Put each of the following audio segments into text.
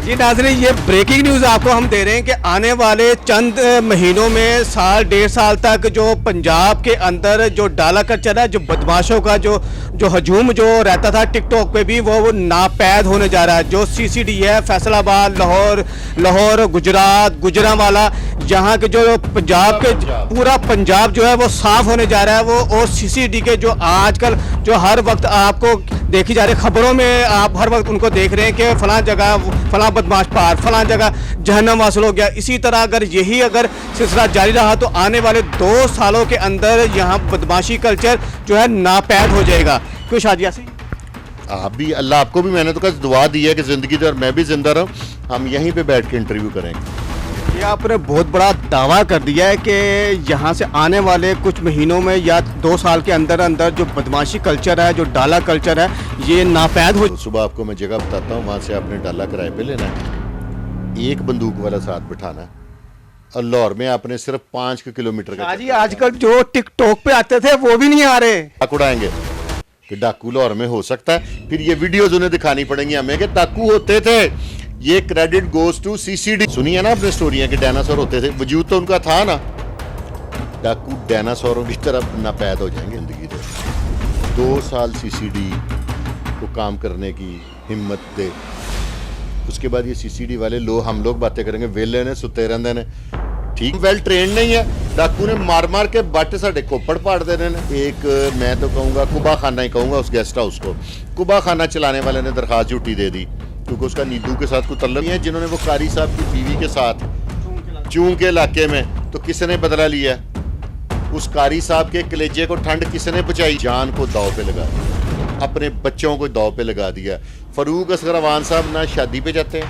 जी नाज़रीन, ये breaking news आपको हम दे रहे हैं कि आने वाले चंद महीनों में साल डेढ़ साल तक जो पंजाब के अंदर जो डाला कल्चर है, जो बदमाशों का जो हजूम जो रहता था टिकटॉक पे भी वो नापैद होने जा रहा है। जो सीसीडी है फैसलाबाद, लाहौर, गुजरात, गुजरांवाला, यहाँ के जो पंजाब के पूरा पंजाब जो है वो साफ़ होने जा रहा है। वो और सीसीडी के जो आजकल जो हर वक्त आपको देखी जा रही खबरों में, आप हर वक्त उनको देख रहे हैं कि फ़लाँ जगह फ़लाँ बदमाश पार, फ़लाँ जगह जहन्नम वासल हो गया। इसी तरह अगर सिलसिला जारी रहा तो आने वाले 2 सालों के अंदर यहाँ बदमाशी कल्चर जो है नापैद हो जाएगा। क्यों शाजिया से आप भी, अल्लाह आपको भी, मैंने तो कहा दुआ दी है कि ज़िंदगी दे और मैं भी ज़िंदा रहूँ। हम यहीं पे बैठ के इंटरव्यू करेंगे। ये आपने बहुत बड़ा दावा कर दिया है कि यहाँ से आने वाले कुछ महीनों में या 2 साल के अंदर अंदर जो बदमाशी कल्चर है, जो डाला कल्चर है, ये नापैद हो। सुबह आपको मैं जगह बताता हूँ, वहाँ से आपने डाला किराए पे लेना है, एक बंदूक वाला साथ बिठाना है, और लाहौर में आपने सिर्फ 5 किलोमीटर का। जी आजकल जो टिकटॉक पे आते थे वो भी नहीं आ रहे। उड़ाएंगे कि डाकू लाहौर में हो सकता है, फिर ये वीडियोज उन्हें दिखानी पड़ेंगी हमें कि डाकू होते थे। ये क्रेडिट गोज टू सीसीडी। सुनिए ना आपने स्टोरियां कि डायनासोर होते थे, वजूद तो उनका था ना। डाकू डायनासोरों की तरफ नापैद हो जाएंगे जिंदगी से। 2 साल सीसीडी को काम करने की हिम्मत दे, उसके बाद ये सीसीडी वाले हम लोग बातें करेंगे वेले ने सुते रहंदे ने, ठीक वेल ट्रेंड नहीं है। डाकू ने मार मार के बट साढ़े कोपड़ पाड़ देने ने। एक मैं तो कहूँगा कुबा खाना ही कहूँगा उस गेस्ट हाउस को। कुबा खाना चलाने वाले ने दरखास्त झूठी दे दी क्योंकि उसका नीदू के साथ कोई तल्लुक नहीं है। जिन्होंने वो कारी साहब की बीवी के साथ चूंग के इलाके में, तो किसने बदला लिया? उस कारी साहब के कलेजे को ठंड किसने पहुंचाई? जान को दाव पे लगा दिया, अपने बच्चों को दाव पे लगा दिया। फरूक असगर अवान साहब ना शादी पे जाते हैं,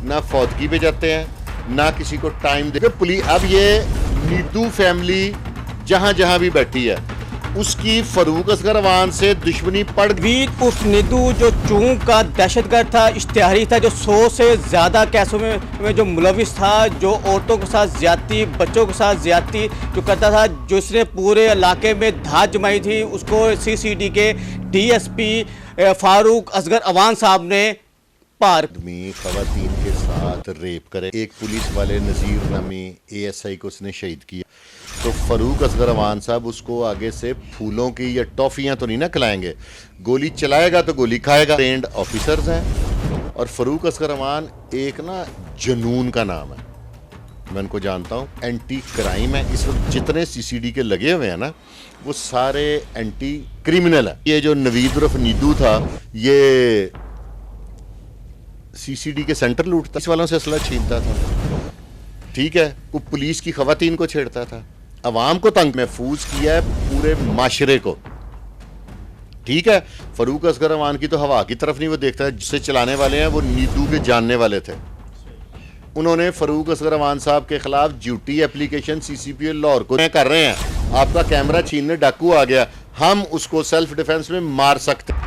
ना फौतगी पे जाते हैं, ना किसी को टाइम दे। पुलिस अब ये नीदू फैमिली जहां जहां भी बैठी है, उसकी फरूक असगर अवान से दुश्मनी पड़ गई। उस नीदू जो चूंक का दहशतगर्द था, इश्तिहारी था, जो 100 से ज़्यादा केसों में जो मुलविस था, जो औरतों के साथ ज्यादती, बच्चों के साथ ज्यादती जो करता था, जो इसने पूरे इलाके में धात जमाई थी, उसको सीसीडी के डीएसपी फारूक असगर अवान साहब ने पार्क में खवातीन के साथ रेप करे। एक पुलिस वाले नज़ीर नामी एएसआई को उसने शहीद किया। तो फरूक असगर अवान साहब उसको आगे से फूलों की या टॉफियां तो नहीं ना खिलाएंगे, गोली चलाएगा तो गोली खाएगा। ट्रेंड ऑफिसर्स हैं, और फरूक असगर अवान एक ना जनून का नाम है, मैं उनको जानता हूँ। एंटी क्राइम है। इस वक्त जितने सीसीडी के लगे हुए हैं ना, वो सारे एंटी क्रिमिनल है। ये जो नवीद उर्फ नीदू था, ये सीसीडी के सेंटर लूटता, इस वालों से असला छीनता था, ठीक है। वो पुलिस की खवातीन को छेड़ता था, अवाम को तंग महफूज किया है पूरे माशरे को, ठीक है। फरूक असगर अवान की तो हवा की तरफ नहीं वो देखता है। जिसे चलाने वाले हैं वो नीदू के जानने वाले थे। उन्होंने फरूक असगर अवान साहब के खिलाफ ड्यूटी एप्लीकेशन सीसीपी लाहौर को कर रहे हैं। आपका कैमरा छीनने डाकू आ गया, हम उसको सेल्फ डिफेंस में मार सकते।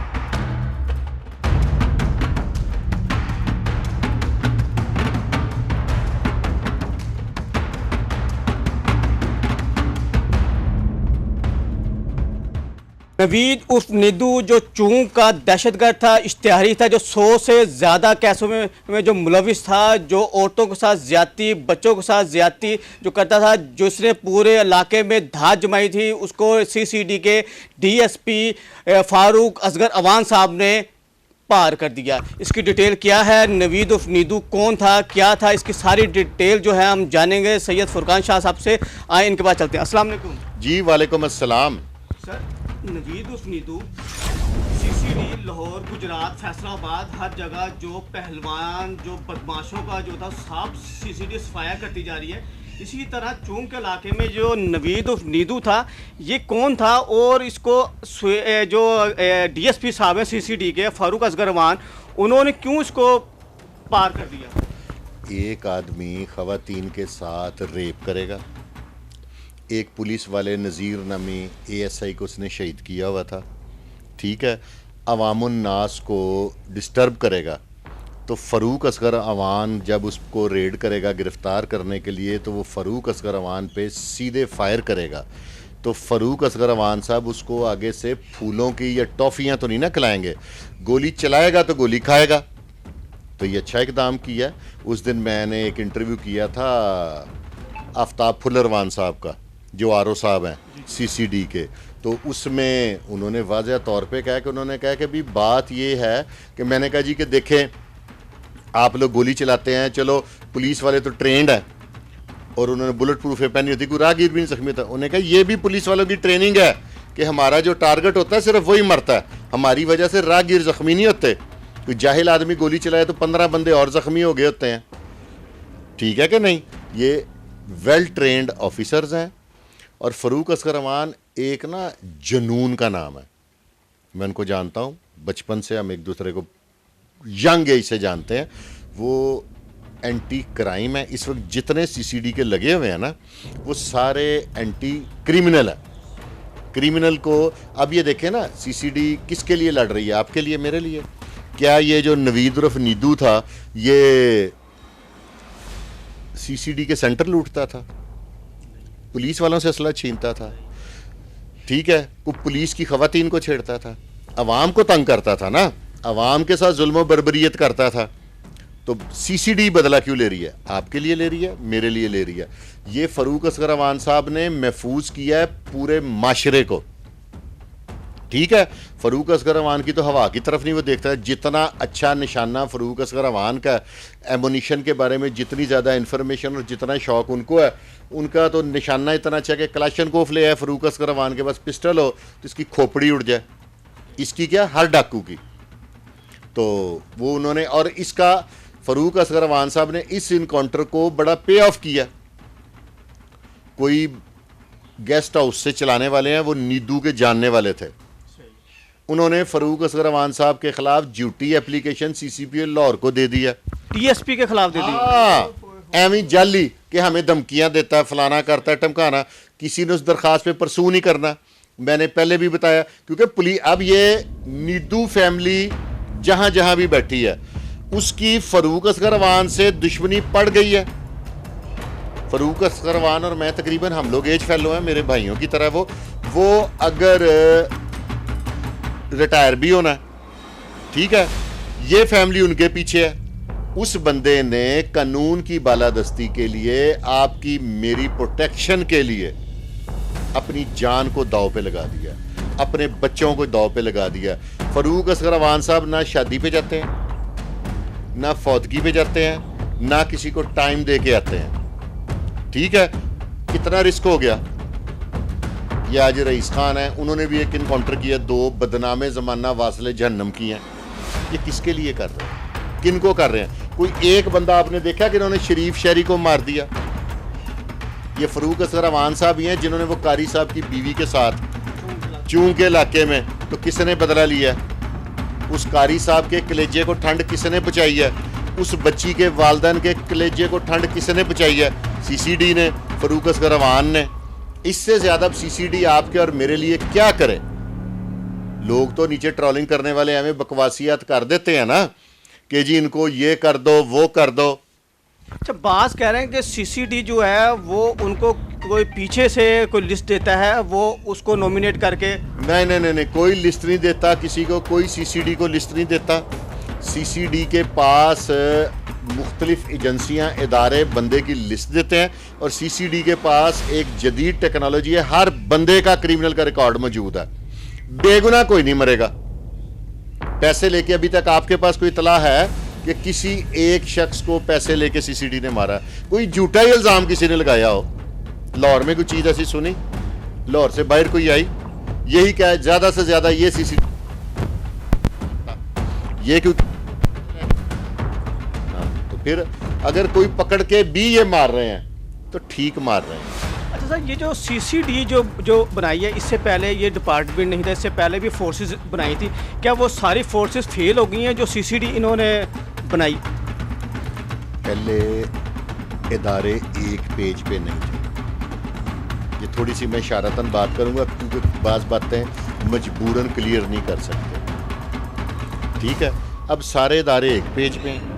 नवीद उर्फ नीदू जो चूंक का दहशतगर्द था, इश्तिहारी था, जो 100 से ज़्यादा केसों में जो मुलविस था, जो औरतों के साथ ज्यादती, बच्चों के साथ ज्यादती जो करता था, जो इसने पूरे इलाके में धात जमाई थी, उसको सीसीडी के डीएसपी फारूक असगर अवान साहब ने पार कर दिया। इसकी डिटेल क्या है, नवीद उर्फ नीदू कौन था, क्या था, इसकी सारी डिटेल जो है हम जानेंगे सैयद फुरकान शाह साहब से। आए इनके पास चलते हैं। अस्सलाम वालेकुम जी। वालेकुम अस्सलाम। सर, नवीद उर्फ नीदू सीसीडी लाहौर, गुजरात, फैसलाबाद, हर जगह जो पहलवान, जो बदमाशों का जो था साफ सीसीडी सफाया करती जा रही है। इसी तरह चूंक के इलाके में जो नवीद उर्फ नीदू था, ये कौन था, और इसको जो डीएसपी साहब हैं सीसीडी के फारूक असगर अवान, उन्होंने क्यों इसको पार कर दिया? एक आदमी खवातीन के साथ रेप करेगा, एक पुलिस वाले नज़ीर नामी एएसआई को उसने शहीद किया हुआ था, ठीक है। अवामुन नास को डिस्टर्ब करेगा, तो फ़रूक असगर अवान जब उसको रेड करेगा गिरफ़्तार करने के लिए, तो वो फ़रूक असगर अवान पे सीधे फायर करेगा। तो फ़रूक असगर अवान साहब उसको आगे से फूलों की या टॉफियां तो नहीं ना खिलाएंगे, गोली चलाएगा तो गोली खाएगा। तो ये अच्छा इकदाम किया। उस दिन मैंने एक इंटरव्यू किया था आफ्ताब फुलरवान साहब का, जो आरओ साहब हैं सीसीडी के, तो उसमें उन्होंने वाज़ह तौर पे कहा कि उन्होंने कहा कि भी बात ये है कि मैंने कहा जी कि देखें आप लोग गोली चलाते हैं, चलो पुलिस वाले तो ट्रेंड है और उन्होंने बुलेट प्रूफें पहनी होती, कोई राहगीर भी नहीं जख्मी था। उन्होंने कहा ये भी पुलिस वालों की ट्रेनिंग है कि हमारा जो टारगेट होता है सिर्फ वही मरता है, हमारी वजह से राहगीर जख्मी नहीं होते। कोई जाहिल आदमी गोली चलाए तो 15 बंदे और जख्मी हो गए होते हैं। ठीक है कि नहीं? ये वेल ट्रेंड ऑफिसर्स हैं। और फ़रूक असगर अमान एक ना जुनून का नाम है, मैं उनको जानता हूँ, बचपन से हम एक दूसरे को यंग एज से जानते हैं। वो एंटी क्राइम है। इस वक्त जितने सीसीडी के लगे हुए हैं ना, वो सारे एंटी क्रिमिनल है। क्रिमिनल को अब ये देखें ना, सीसीडी किसके लिए लड़ रही है? आपके लिए, मेरे लिए। क्या ये जो नवीद उर्फ नीदू था, ये सीसीडी के सेंटर लूटता था, पुलिस वालों से असला छीनता था? ठीक है, वो पुलिस की खवातीन को छेड़ता था, अवाम को तंग करता था ना, अवाम के साथ जुल्म बर्बरियत करता था। तो सीसीडी बदला क्यों ले रही है? आपके लिए ले रही है, मेरे लिए ले रही है। ये फ़रूक असगर अवान साहब ने महफूज किया है पूरे माशरे को। ठीक है, फ़रूक असगर अवान की तो हवा की तरफ नहीं वो देखता है। जितना अच्छा निशाना फ़रूक असगर अवान का, एमोनिशन के बारे में जितनी ज़्यादा इन्फॉर्मेशन और जितना शौक़ उनको है, उनका तो निशाना इतना अच्छा कि कलाशनकोफ ले आए फ़रूक असगर अवान के पास, पिस्टल हो तो इसकी खोपड़ी उड़ जाए। इसकी क्या, हर डाकू की। तो वो उन्होंने, और इसका फ़रूक असगर अवान साहब ने इस इनकाउंटर को बड़ा पे ऑफ किया। कोई गेस्ट हाउस से चलाने वाले हैं, वो नीदू के जानने वाले थे। उन्होंने फ़रूक असगर अवान साहब के खिलाफ ड्यूटी एप्लीकेशन सीसीपीओ लाहौर को दे दिया, टीएसपी के खिलाफ दे दी। हाँ, एवं जाली कि हमें धमकियां देता है, फलाना करता है, टमकाना। किसी ने उस दरखास्त पे परसू नहीं करना। मैंने पहले भी बताया, क्योंकि पुलिस, अब ये नीदू फैमिली जहां जहां भी बैठी है, उसकी फ़रूक असगर अवान से दुश्मनी पड़ गई है। फ़रूक असगर अवान और मैं तकरीबन हम लोग एज फेलो हैं, मेरे भाइयों की तरह। वो अगर रिटायर भी होना है, ठीक है, ये फैमिली उनके पीछे है। उस बंदे ने कानून की बालादस्ती के लिए, आपकी मेरी प्रोटेक्शन के लिए अपनी जान को दांव पे लगा दिया, अपने बच्चों को दांव पे लगा दिया। फ़रूक असगर अवान साहब ना शादी पे जाते हैं, ना फौतगी पे जाते हैं, ना किसी को टाइम दे के आते हैं। ठीक है, कितना रिस्क हो गया। ये आज रईस खान है, उन्होंने भी एक इनकाउंटर किया, 2 बदनामे ज़माना वासले जहन्नम की हैं। ये किसके लिए कर रहे हैं, किन को कर रहे हैं? कोई एक बंदा आपने देखा कि इन्होंने शरीफ शहरी को मार दिया? ये फ़रूक असगर अवान साहब ही हैं जिन्होंने वो कारी साहब की बीवी के साथ चूंग के इलाके में, तो किसने बदला लिया है? उस कारी साहब के कलेजे को ठंड किसने पहुंचाई है? उस बच्ची के वालदैन के कलेजे को ठंड किसने पहुंचाई है? सीसीडी ने, फ़रूक असगर अवान ने। इससे ज़्यादा सीसीडी आपके और मेरे लिए क्या करे? लोग तो नीचे ट्रोलिंग करने वाले हमें बकवासियात कर देते हैं ना कि जी इनको ये कर दो, वो कर दो। अच्छा, बास कह रहे हैं कि सीसीडी जो है वो उनको कोई पीछे से कोई लिस्ट देता है, वो उसको नॉमिनेट करके। नहीं नहीं नहीं नहीं, कोई लिस्ट नहीं देता किसी को, कोई सीसीडी को लिस्ट नहीं देता। सीसीडी के पास मुख्तलिफ एजेंसियां, इदारे बंदे की लिस्ट देते हैं, और सीसीडी के पास एक जदीद टेक्नोलॉजी है, हर बंदे का क्रिमिनल का रिकॉर्ड मौजूद है। बेगुनाह कोई नहीं मरेगा। पैसे लेके अभी तक आपके पास कोई इतला है कि किसी एक शख्स को पैसे लेके सीसीडी ने मारा? कोई झूठा ही इल्ज़ाम किसी ने लगाया हो? लाहौर में कोई चीज़ ऐसी सुनी? लाहौर से बाहर कोई आई? यही क्या है, ज़्यादा से ज़्यादा ये सीसीडी, ये क्यों? तो फिर अगर कोई पकड़ के भी ये मार रहे हैं तो ठीक मार रहे हैं। अच्छा सर, ये जो सीसीडी जो बनाई है, इससे पहले ये डिपार्टमेंट नहीं था, इससे पहले भी फोर्सेस बनाई थी। क्या वो सारी फोर्सेस फेल हो गई हैं जो सीसीडी इन्होंने बनाई? पहले इदारे एक पेज पे नहीं थे। ये थोड़ी सी मैं इशारतन बात करूंगा क्योंकि बाज़ बातें मजबूरन क्लियर नहीं कर सकते। ठीक है, अब सारे इदारे एक पेज पे हैं।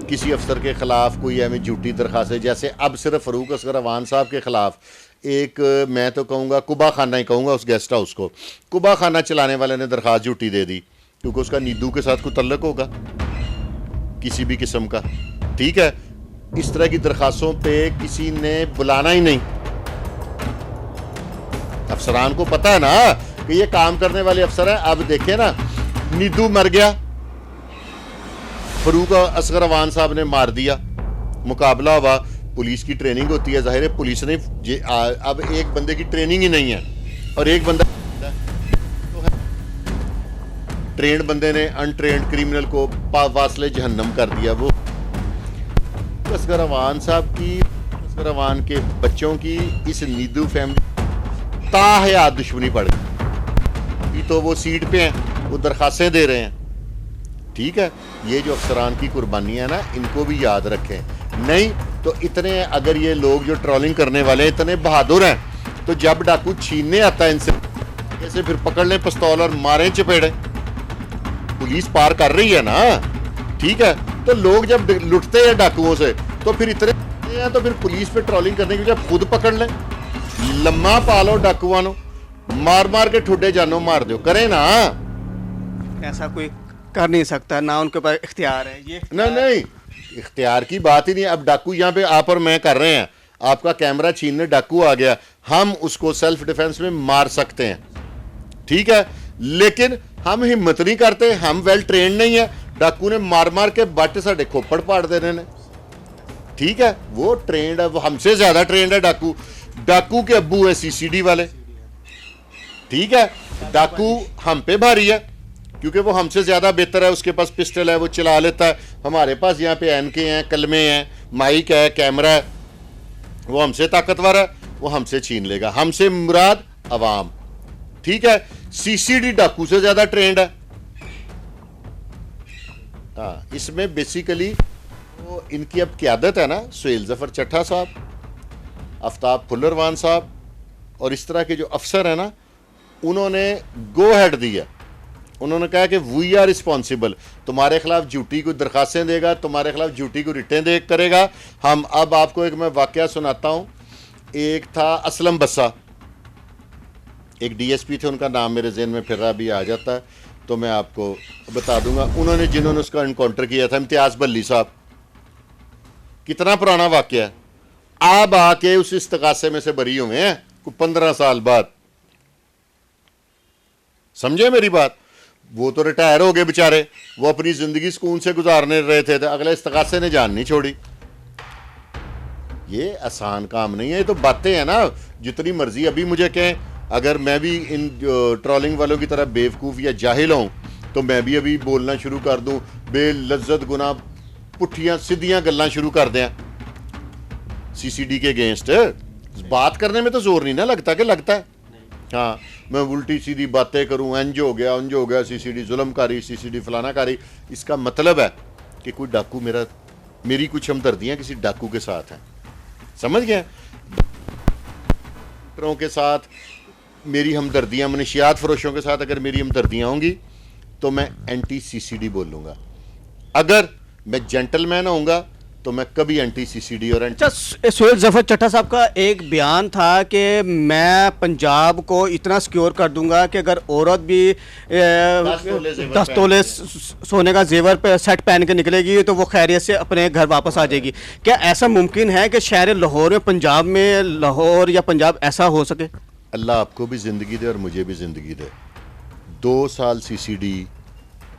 किसी अफसर के ख़िलाफ़ कोई हमें झूठी दरख्वास्त है, जैसे अब सिर्फ फ़रूक असगर अवान साहब के ख़िलाफ़ एक, मैं तो कहूँगा कुबा खाना ही कहूँगा, उस गेस्ट हाउस को कुबा खाना चलाने वाले ने दरख्वास्त झूठी दे दी क्योंकि उसका नीदू के साथ कोई तल्लक होगा। किसी भी किस्म का, ठीक है। इस तरह की दरखास्तों पे किसी ने बुलाना ही नहीं। अफसरान को पता है ना कि ये काम करने वाले अफसर हैं। अब देखे ना, नीदू मर गया, फरूक असगर अवान साहब ने मार दिया, मुकाबला हुआ, पुलिस की ट्रेनिंग होती है, जाहिर है पुलिस ने अब एक बंदे की ट्रेनिंग ही नहीं है और एक बंदा तो है ट्रेंड बंदे ने अनट्रेंड क्रिमिनल को वासले जहन्नम कर दिया। वो असगर अवान साहब की, असगर अवान के बच्चों की इस नीदू फैमिली ताहयात दुश्मनी पड़ गई। तो वो सीट पे हैं, वो दरखास्तें दे रहे हैं, ठीक है। ये जो अफसरान की कुर्बानी है ना, इनको भी याद रखें। नहीं तो इतने, अगर ये लोग जो ट्रोलिंग करने वाले हैं इतने बहादुर हैं, तो जब डाकू छीनने आता है इनसे, ऐसे फिर पकड़ लें पिस्तौल और मारें चपेड़े। पुलिस पार कर रही है ना, ठीक है। तो लोग जब लुटते हैं डाकुओं से, तो फिर इतने हैं, तो फिर पुलिस पे ट्रोलिंग करने की बजाय खुद पकड़ लें, लम्मा पालो डाकुआं नो, मार मार के ठुड्डे जानो मार दो, करें ना। ऐसा कोई कर नहीं सकता, ना उनके पास इख्तियार है ये। नहीं, इख्तियार की बात ही नहीं। अब डाकू यहाँ पे आप और मैं कर रहे हैं, आपका कैमरा छीनने डाकू आ गया, हम उसको सेल्फ डिफेंस में मार सकते हैं, ठीक है। लेकिन हम हिम्मत नहीं करते, हम वेल ट्रेंड नहीं है। डाकू ने मार मार के बट साढ़े खोपड़ पाड़ देने ने, ठीक है। वो ट्रेंड है, वो हमसे ज्यादा ट्रेंड है डाकू। डाकू के अब्बू है सीसीडी वाले, ठीक है। डाकू हम पे भारी है क्योंकि वो हमसे ज्यादा बेहतर है, उसके पास पिस्टल है, वो चला लेता है। हमारे पास यहाँ पे एनके हैं, कलमे हैं, माइक है, कैमरा है। वो हमसे ताकतवर है, वो हमसे छीन लेगा। हमसे मुराद अवाम, ठीक है। सीसीडी डाकू से ज्यादा ट्रेंड है। हाँ, इसमें बेसिकली वो इनकी अब क़यादत है ना, सुहेल जफर चट्टा साहब, आफ्ताब फुल्लरवान साहब और इस तरह के जो अफसर है ना, उन्होंने गो हेड दिया। उन्होंने कहा कि वी आर रिस्पॉन्सिबल, तुम्हारे खिलाफ झूठी को दरखास्तें देगा, तुम्हारे खिलाफ झूठी को रिटें दे करेगा। हम अब आपको एक मैं वाकया सुनाता हूँ। एक था असलम बस्सा, एक डीएसपी थे, उनका नाम मेरे जहन में फिर रहा भी आ जाता है तो मैं आपको बता दूंगा। उन्होंने जिन्होंने उसका इनकाउंटर किया था, इम्तियाज बल्ली साहब, कितना पुराना वाकया है। आप आके उस इस्तगासे में से बरी हुए हैं 15 साल बाद, समझे मेरी बात। वो तो रिटायर हो गए बेचारे, वो अपनी जिंदगी सुकून से गुजारने रहे थे, तो अगले इस्तगासे ने जान नहीं छोड़ी। ये आसान काम नहीं है, ये तो बातें हैं ना। जितनी मर्जी अभी मुझे कहें, अगर मैं भी इन ट्रोलिंग वालों की तरह बेवकूफ़ या जाहिल हूँ, तो मैं भी अभी बोलना शुरू कर दूँ बेलज्जत गुना पुट्ठियाँ सीधियाँ गल्लां शुरू कर दें सीसीडी के अगेंस्ट। बात करने में तो जोर नहीं ना लगता, कि लगता है? हाँ, मैं उल्टी सीधी बातें करूं, इंज हो गया सीसीडी जुल्मकारी, सीसीडी फलानाकारी। इसका मतलब है कि कोई डाकू मेरी कुछ हमदर्दियां किसी डाकू के साथ हैं, समझ गए? डॉक्टरों के साथ मेरी हमदर्दियां, मनशियात फरोशों के साथ अगर मेरी हमदर्दियां होंगी तो मैं एंटी सीसीडी बोलूँगा। अगर मैं जेंटलमैन होऊंगा तो मैं कभी एंटी सीसीडी और अच्छा, सुहेल जफर चट्टा साहब का एक बयान था कि मैं पंजाब को इतना सिक्योर कर दूंगा कि अगर औरत भी 10 तोले सोने का जेवर पे सेट पहन के निकलेगी तो वो खैरियत से अपने घर वापस आ जाएगी। क्या ऐसा मुमकिन है कि शहर लाहौर में, पंजाब में, लाहौर या पंजाब ऐसा हो सके? अल्लाह आपको भी ज़िंदगी दे और मुझे भी ज़िंदगी दे। 2 साल सीसीडी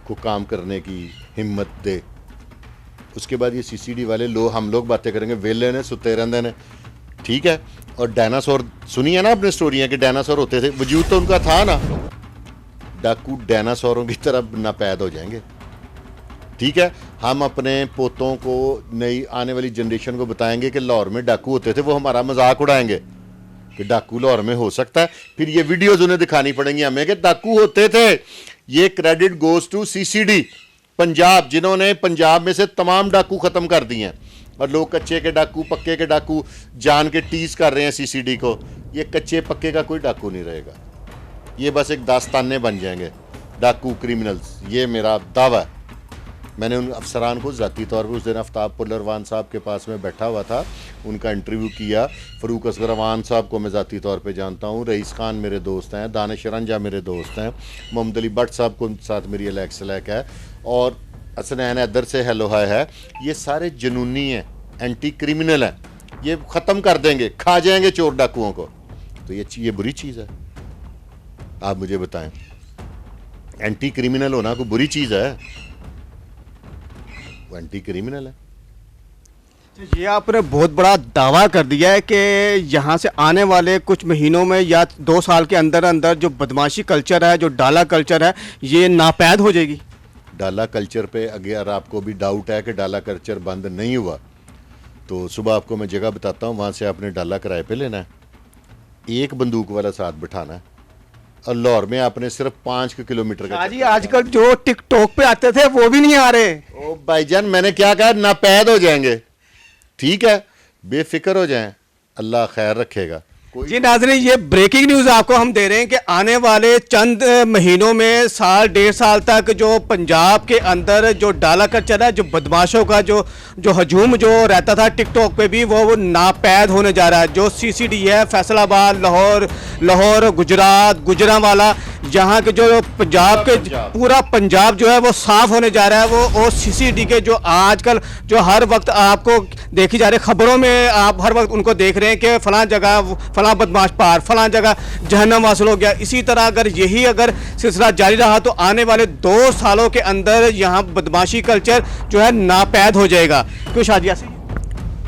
को काम करने की हिम्मत दे, उसके बाद ये सीसीडी वाले हम लोग बातें करेंगे वेले ने, सुते रहते ने, ठीक है। और डायनासोर सुनी है ना आपने स्टोरियाँ कि डायनासोर होते थे, वजूद तो उनका था ना। डाकू डायनासोरों की तरह नापैद हो जाएंगे, ठीक है। हम अपने पोतों को, नई आने वाली जनरेशन को बताएंगे कि लाहौर में डाकू होते थे, वो हमारा मजाक उड़ाएंगे कि डाकू लाहौर में हो सकता है। फिर ये वीडियोज उन्हें दिखानी पड़ेंगी हमें कि डाकू होते थे। ये credit goes to CCD Punjab, जिन्होंने पंजाब में से तमाम डाकू ख़त्म कर दिए हैं। और लोग कच्चे के डाकू, पक्के के डाकू जान के टीज कर रहे हैं सीसीडी को। ये कच्चे पक्के का कोई डाकू नहीं रहेगा, ये बस एक दास्ताने बन जाएंगे डाकू क्रिमिनल्स, ये मेरा दावा है। मैंने उन अफसरान को ज़ाती तौर पर उस दिन आफ्ताब फुल्लरवान साहब के पास में बैठा हुआ था, उनका इंटरव्यू किया। फ़रूक असगर अवान साहब को मैं ज़ाती तौर पे जानता हूँ, रईस खान मेरे दोस्त हैं, दानिश रंजा मेरे दोस्त हैं, मोहम्मद अली भट्ट साहब को साथ मेरी अलैक सलैक है। और हसनैन इधर से हेलो हाय है, ये सारे जुनूनी हैं, एंटी क्रिमिनल हैं, ये ख़त्म कर देंगे, खा जाएंगे चोर डाकुओं को। तो ये बुरी चीज़ है? आप मुझे बताएं, एंटी क्रिमिनल होना कोई बुरी चीज़ है? वो एंटी क्रिमिनल है। ये आपने बहुत बड़ा दावा कर दिया है कि यहाँ से आने वाले कुछ महीनों में या 2 साल के अंदर अंदर जो बदमाशी कल्चर है, जो डाला कल्चर है, ये नापैद हो जाएगी। डाला कल्चर पे अगर आपको भी डाउट है कि डाला कल्चर बंद नहीं हुआ, तो सुबह आपको मैं जगह बताता हूँ, वहाँ से आपने डाला किराए पे लेना है, एक बंदूक वाला साथ बिठाना है, और लाहौर में आपने सिर्फ 5 किलोमीटर का जी आजकल जो टिकटॉक पे आते थे वो भी नहीं आ रहे। ओ भाईजान, मैंने क्या कहा, नापैद हो जाएंगे। ठीक है, बेफिक्र हो जाएं, अल्लाह खैर रखेगा। जी नाज़रीन, ये ब्रेकिंग न्यूज़ आपको हम दे रहे हैं कि आने वाले चंद महीनों में, साल 1.5 साल तक जो पंजाब के अंदर जो डाला कल्चर है, जो बदमाशों का जो हजूम जो रहता था टिकटॉक पे भी, वो नापैद होने जा रहा है। जो सीसीडी है, फैसलाबाद, लाहौर, गुजरात, गुजरांवाला, यहाँ के जो पंजाब के पूरा पंजाब जो है वो साफ होने जा रहा है। वो सीसीडी के जो आजकल जो हर वक्त आपको देखी जा रही खबरों में, आप हर वक्त उनको देख रहे हैं कि फलां जगह फलां बदमाश पार, फलां जगह जहन्नम वासल हो गया। इसी तरह अगर सिलसिला जारी रहा तो आने वाले 2 सालों के अंदर यहाँ बदमाशी कल्चर जो है नापैद हो जाएगा। क्यों शादिया से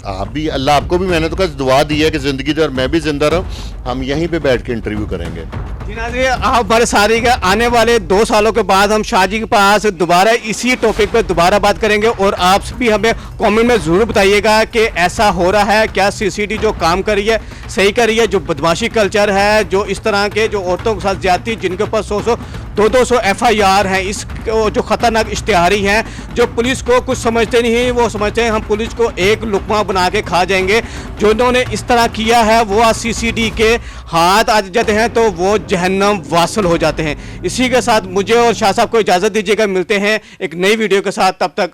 आप भी, अल्लाह आपको भी, मैंने तो कहा दुआ दी है कि ज़िंदगी दे और मैं भी जिंदा रहूं। हम यहीं पे बैठ के इंटरव्यू करेंगे। जी नाज़रीन, आप हमारे सारी का आने वाले 2 सालों के बाद हम शाहजी के पास दोबारा इसी टॉपिक पे दोबारा बात करेंगे, और आप भी हमें कमेंट में ज़रूर बताइएगा कि ऐसा हो रहा है क्या, सीसीडी जो काम कर रही है सही कर रही है। जो बदमाशी कल्चर है, जो इस तरह के जो औरतों के साथ ज्यादती, जिनके ऊपर 100 200 FIR हैं, इस जो ख़तरनाक इश्तिहारी हैं, जो पुलिस को कुछ समझते नहीं, वो समझते हैं हम पुलिस को एक लुकमा बना के खा जाएंगे। जो उन्होंने इस तरह किया है वो आज CCD के हाथ आ जाते हैं तो वो जहन्नम वासल हो जाते हैं। इसी के साथ मुझे और शाह साहब को इजाज़त दीजिएगा, मिलते हैं एक नई वीडियो के साथ, तब तक